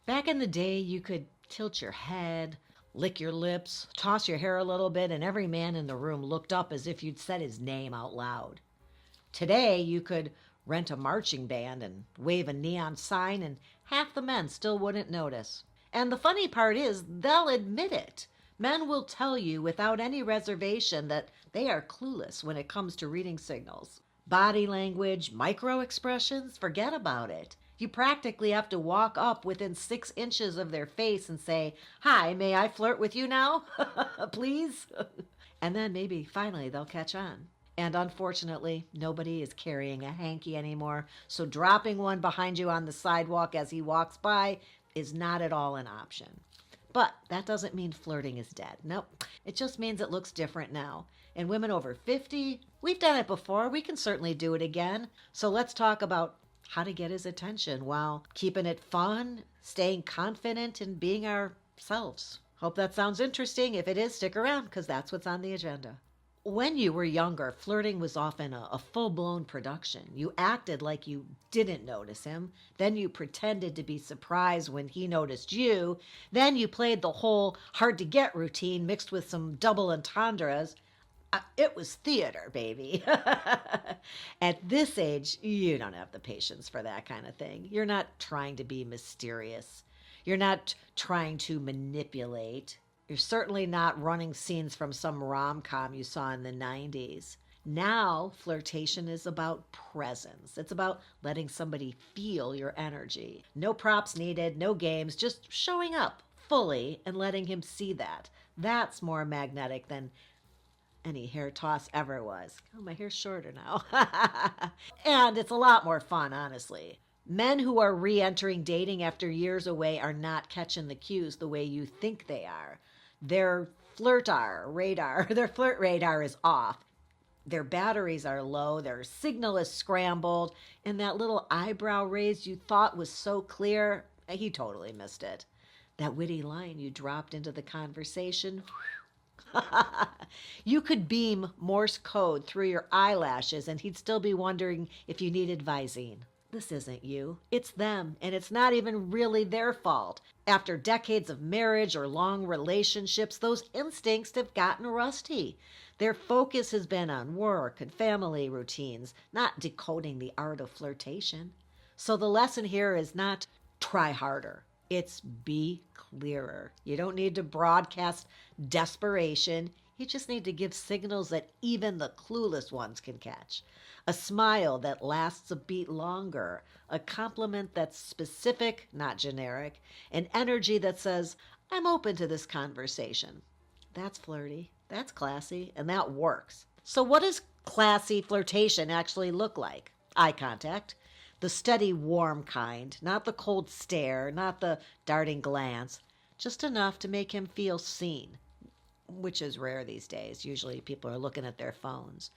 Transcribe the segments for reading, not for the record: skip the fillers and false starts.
Back in the day, you could tilt your head, lick your lips, toss your hair a little bit, and every man in the room looked up as if you'd said his name out loud. Today, you could rent a marching band and wave a neon sign, and half the men still wouldn't notice. And the funny part is, they'll admit it. Men will tell you without any reservation that they are clueless when it comes to reading signals. Body language, micro expressions, forget about it. You practically have to walk up within 6 inches of their face and say, "Hi, may I flirt with you now? Please?" And then maybe finally they'll catch on. And unfortunately, nobody is carrying a hanky anymore, so dropping one behind you on the sidewalk as he walks by is not at all an option. But that doesn't mean flirting is dead. Nope. It just means it looks different now. And women over 50, we've done it before. We can certainly do it again. So let's talk about how to get his attention while keeping it fun, staying confident, and being ourselves. Hope that sounds interesting. If it is, stick around because that's what's on the agenda. When you were younger, flirting was often a full blown production. You acted like you didn't notice him, then you pretended to be surprised when he noticed you, then you played the whole hard to get routine mixed with some double entendres. It was theater, baby. At this age, you don't have the patience for that kind of thing. You're not trying to be mysterious, you're not trying to manipulate. You're certainly not running scenes from some rom com you saw in the 90s. Now, flirtation is about presence. It's about letting somebody feel your energy. No props needed, no games, just showing up fully and letting him see that. That's more magnetic than any hair toss ever was. Oh, my hair's shorter now. And it's a lot more fun, honestly. Men who are re entering dating after years away are not catching the cues the way you think they are. Their their flirt radar is off. Their batteries are low, their signal is scrambled, and that little eyebrow raise you thought was so clear, he totally missed it. That witty line you dropped into the conversation, you could beam Morse code through your eyelashes and he'd still be wondering if you needed Visine. This isn't you. It's them, and it's not even really their fault. After decades of marriage or long relationships, those instincts have gotten rusty. Their focus has been on work and family routines, not decoding the art of flirtation. So the lesson here is not try harder. It's be clearer. You don't need to broadcast desperation. You just need to give signals that even the clueless ones can catch. A smile that lasts a beat longer, a compliment that's specific, not generic, an energy that says, "I'm open to this conversation." That's flirty, that's classy, and that works. So, what does classy flirtation actually look like? Eye contact, the steady, warm kind, not the cold stare, not the darting glance, just enough to make him feel seen, which is rare these days. Usually people are looking at their phones.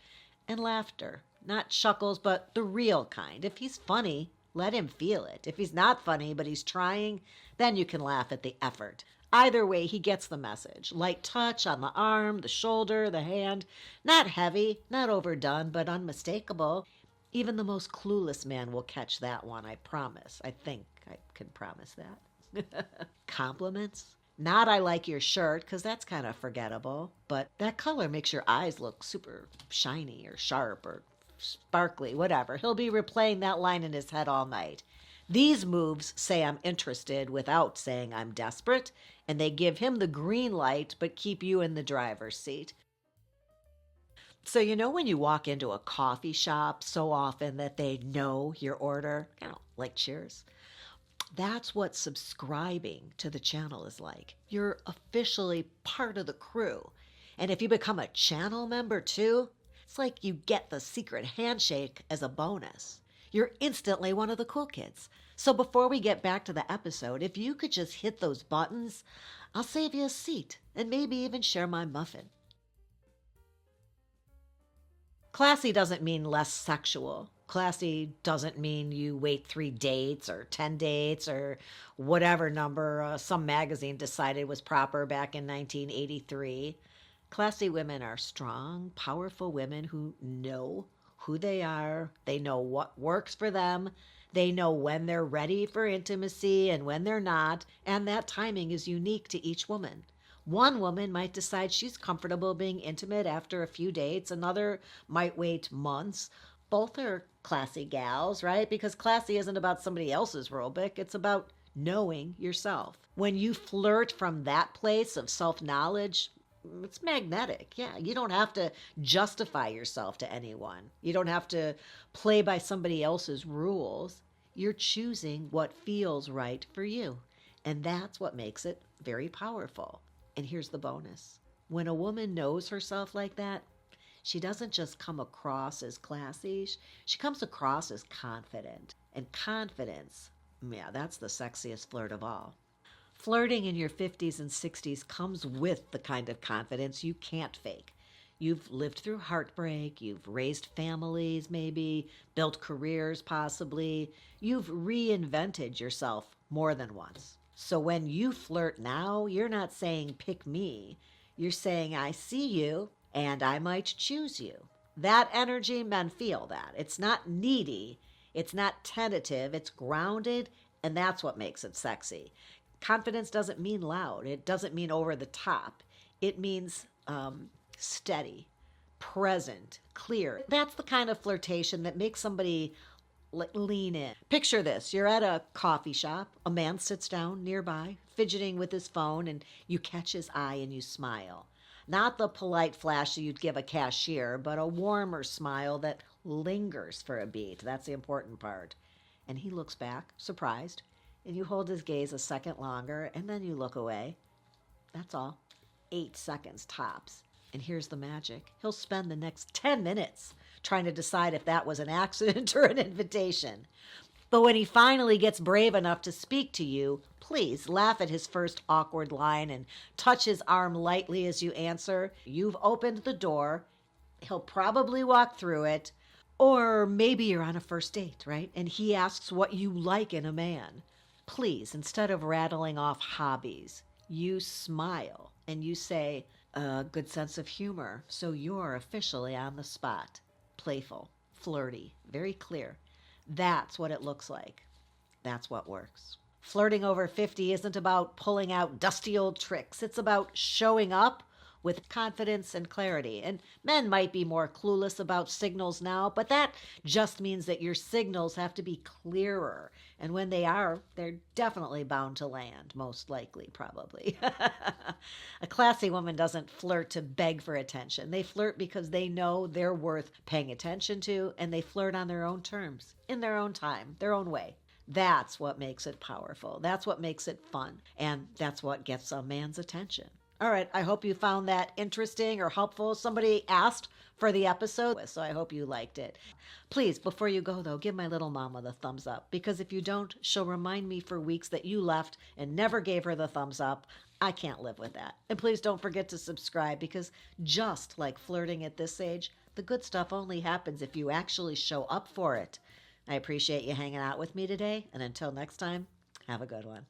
And laughter, not chuckles, but the real kind. If he's funny, let him feel it. If he's not funny, but he's trying, then you can laugh at the effort. Either way, he gets the message. Light touch on the arm, the shoulder, the hand. Not heavy, not overdone, but unmistakable. Even the most clueless man will catch that one, I promise. I think I can promise that. Compliments? Not "I like your shirt," because that's kind of forgettable, but "that color makes your eyes look super shiny or sharp or sparkly," whatever. He'll be replaying that line in his head all night. These moves say I'm interested without saying I'm desperate, and they give him the green light but keep you in the driver's seat. So, when you walk into a coffee shop so often that they know your order, like Cheers. That's what subscribing to the channel is like. You're officially part of the crew. And if you become a channel member too, it's like you get the secret handshake as a bonus. You're instantly one of the cool kids. So before we get back to the episode, if you could just hit those buttons, I'll save you a seat and maybe even share my muffin. Classy doesn't mean less sexual. Classy doesn't mean you wait 3 dates or 10 dates or whatever number some magazine decided was proper back in 1983. Classy women are strong, powerful women who know who they are. They know what works for them. They know when they're ready for intimacy and when they're not, and that timing is unique to each woman. One woman might decide she's comfortable being intimate after a few dates, another might wait months. Both are classy gals, right? Because classy isn't about somebody else's aerobic, it's about knowing yourself. When you flirt from that place of self knowledge, it's magnetic. Yeah, you don't have to justify yourself to anyone. You don't have to play by somebody else's rules. You're choosing what feels right for you. And that's what makes it very powerful. And here's the bonus. When a woman knows herself like that, she doesn't just come across as classy, she comes across as confident. And confidence, yeah, that's the sexiest flirt of all. Flirting in your 50s and 60s comes with the kind of confidence you can't fake. You've lived through heartbreak, you've raised families, maybe, built careers, possibly. You've reinvented yourself more than once. So when you flirt now, you're not saying, pick me. You're saying, I see you and I might choose you. That energy, men feel that. It's not needy, it's not tentative, it's grounded, and that's what makes it sexy. Confidence doesn't mean loud. It doesn't mean over the top. It means steady, present, clear. That's the kind of flirtation that makes somebody lean in. Picture this. You're at a coffee shop. A man sits down nearby, fidgeting with his phone, and you catch his eye and you smile. Not the polite flash you'd give a cashier, but a warmer smile that lingers for a beat. That's the important part. And he looks back, surprised, and you hold his gaze a second longer, and then you look away. That's all. 8 seconds tops. And here's the magic. He'll spend the next 10 minutes trying to decide if that was an accident or an invitation. But when he finally gets brave enough to speak to you, please laugh at his first awkward line and touch his arm lightly as you answer. You've opened the door. He'll probably walk through it. Or maybe you're on a first date, right? And he asks what you like in a man. Please, instead of rattling off hobbies, you smile and you say, a good sense of humor. So you're officially on the spot. Playful, flirty, very clear. That's what it looks like. That's what works. Flirting over 50 isn't about pulling out dusty old tricks. It's about showing up with confidence and clarity. And men might be more clueless about signals now, but that just means that your signals have to be clearer. And when they are, they're definitely bound to land, most likely, probably. A classy woman doesn't flirt to beg for attention. They flirt because they know they're worth paying attention to, and they flirt on their own terms, in their own time, their own way. That's what makes it powerful. That's what makes it fun. And that's what gets a man's attention. All right, I hope you found that interesting or helpful. Somebody asked for the episode, so I hope you liked it. Please, before you go, though, give my little mama the thumbs up, because if you don't, she'll remind me for weeks that you left and never gave her the thumbs up. I can't live with that. And please don't forget to subscribe, because just like flirting at this age, the good stuff only happens if you actually show up for it. I appreciate you hanging out with me today, and until next time, have a good one.